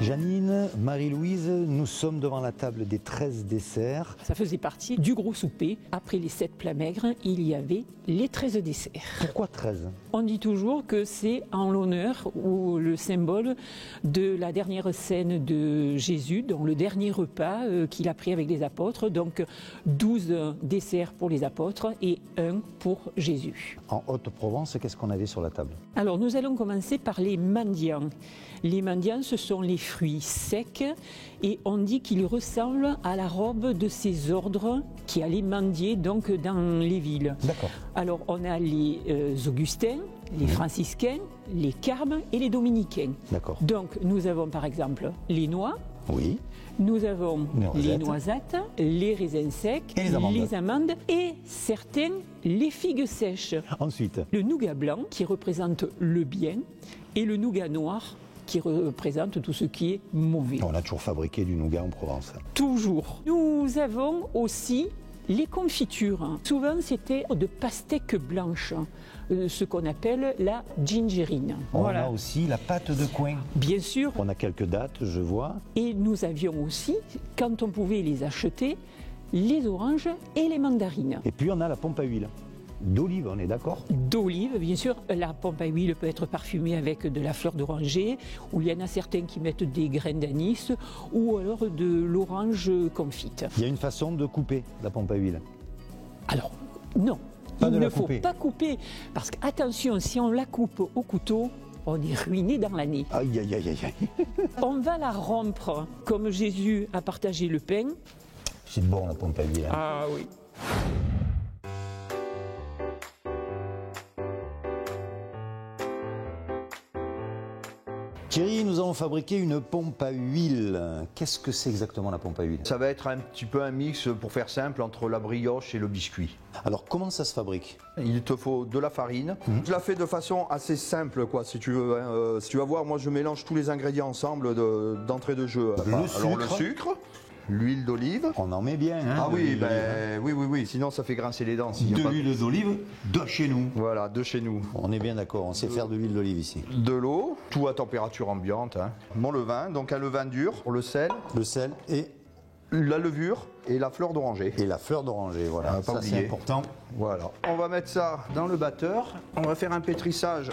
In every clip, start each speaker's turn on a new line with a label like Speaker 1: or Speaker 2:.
Speaker 1: Janine, Marie-Louise, nous sommes devant la table des 13 desserts.
Speaker 2: Ça faisait partie du gros souper. Après les 7 plats maigres, il y avait les 13 desserts.
Speaker 1: Pourquoi 13?
Speaker 2: On dit toujours que c'est en l'honneur ou le symbole de la dernière scène de Jésus, donc le dernier repas qu'il a pris avec les apôtres. Donc 12 desserts pour les apôtres et 1 pour Jésus.
Speaker 1: En Haute-Provence, qu'est-ce qu'on avait sur la table?
Speaker 2: Alors nous allons commencer par les mendiants. Les mendiants, ce sont les fruits secs et on dit qu'ils ressemblent à la robe de ces ordres qui allaient mendier donc dans les villes.
Speaker 1: D'accord.
Speaker 2: Alors on a les augustins, les franciscains, les carmes et les dominicains.
Speaker 1: D'accord.
Speaker 2: Donc nous avons par exemple les noix.
Speaker 1: Oui.
Speaker 2: Nous avons les
Speaker 1: noisettes.
Speaker 2: noisettes, les raisins secs,
Speaker 1: Et les amandes.
Speaker 2: et certains les figues sèches.
Speaker 1: Ensuite,
Speaker 2: Le nougat blanc qui représente le bien et le nougat noir qui représente tout ce qui est mauvais.
Speaker 1: on a toujours fabriqué du nougat en Provence.
Speaker 2: Toujours. Nous avons aussi les confitures. Souvent c'était de pastèque blanche, ce qu'on appelle la gingerine.
Speaker 1: On a aussi la pâte de coin.
Speaker 2: Bien sûr.
Speaker 1: On a quelques dates, je vois.
Speaker 2: Et nous avions aussi, quand on pouvait les acheter, les oranges et les mandarines.
Speaker 1: Et puis on a la pompe à huile. D'olive, on est d'accord?
Speaker 2: D'olive, bien sûr. La pompe à huile peut être parfumée avec de la fleur d'oranger, ou il y en a certains qui mettent des graines d'anis, ou alors de l'orange confite.
Speaker 1: Il y a une façon de couper la pompe à huile.
Speaker 2: Alors, non,
Speaker 1: Pas
Speaker 2: il
Speaker 1: de
Speaker 2: ne
Speaker 1: la
Speaker 2: faut
Speaker 1: couper.
Speaker 2: pas couper, parce qu'attention, si on la coupe au couteau, on est ruiné dans l'année.
Speaker 1: Aïe, aïe, aïe, aïe, aïe.
Speaker 2: On va la rompre, comme Jésus a partagé le pain.
Speaker 1: C'est bon la pompe à huile. Hein.
Speaker 2: Ah oui.
Speaker 1: Thierry, nous avons fabriqué une pompe à huile. Qu'est-ce que c'est exactement la pompe à huile?
Speaker 3: Ça va être un petit peu un mix, pour faire simple, entre la brioche et le biscuit.
Speaker 1: Alors comment ça se fabrique?
Speaker 3: Il te faut de la farine. Je la fais de façon assez simple, quoi, si tu veux. Hein. Si tu vas voir, moi je mélange tous les ingrédients ensemble d'entrée de jeu. Alors le sucre, l'huile d'olive.
Speaker 1: On en met bien. Hein,
Speaker 3: Ah
Speaker 1: de
Speaker 3: oui,
Speaker 1: l'huile d'olive, hein.
Speaker 3: oui, sinon ça fait grincer les dents. s'il y a
Speaker 1: De
Speaker 3: pas
Speaker 1: l'huile d'olive de chez nous.
Speaker 3: Voilà, de chez nous.
Speaker 1: On est bien d'accord, on sait faire de l'huile d'olive ici.
Speaker 3: De l'eau, tout à température ambiante. Hein. Mon levain, donc un levain dur, le sel,
Speaker 1: Le sel et
Speaker 3: la levure et la fleur d'oranger.
Speaker 1: la fleur d'oranger, voilà.
Speaker 3: Ah, pas
Speaker 1: Ça c'est
Speaker 3: oublier.
Speaker 1: important.
Speaker 3: Voilà. On va mettre ça dans le batteur. On va faire un pétrissage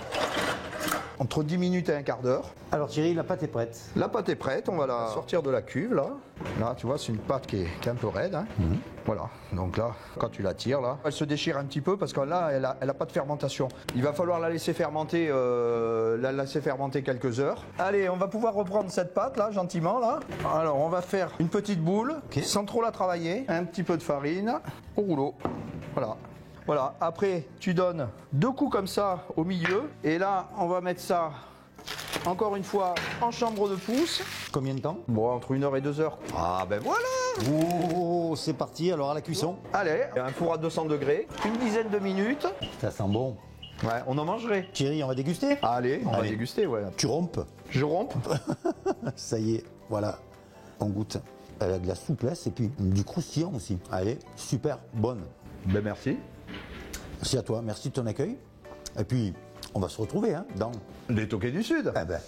Speaker 3: entre 10 minutes et un quart d'heure.
Speaker 1: Alors Thierry, la pâte est prête.
Speaker 3: La pâte est prête, on va la sortir de la cuve là. Là, tu vois, c'est une pâte qui est un peu raide. Hein. Voilà, donc là, quand tu la tires là, elle se déchire un petit peu parce que là, elle a pas de fermentation. Il va falloir la laisser fermenter, quelques heures. Allez, on va pouvoir reprendre cette pâte là, gentiment là. Alors, on va faire une petite boule, sans trop la travailler. Un petit peu de farine au rouleau. Voilà. Voilà, après tu donnes 2 coups comme ça au milieu et là on va mettre ça encore une fois en chambre de pouce.
Speaker 1: Combien de temps?
Speaker 3: Bon, entre 1 heure et 2 heures. Ah ben voilà.
Speaker 1: Oh, c'est parti, alors à la cuisson.
Speaker 3: Allez, un four à 200 degrés, une dizaine de minutes.
Speaker 1: Ça sent bon.
Speaker 3: Ouais, on en mangerait.
Speaker 1: Thierry, on va déguster?
Speaker 3: Allez, on va
Speaker 1: Allez.
Speaker 3: déguster, ouais.
Speaker 1: Tu rompes?
Speaker 3: Je romps.
Speaker 1: Ça y est, voilà, on goûte. Elle a de la souplesse et puis du croustillant aussi. Elle est super bonne.
Speaker 3: Ben merci.
Speaker 1: Merci à toi, merci de ton accueil. Et puis, on va se retrouver hein, dans...
Speaker 3: Les toqués du Sud.
Speaker 1: Eh ben,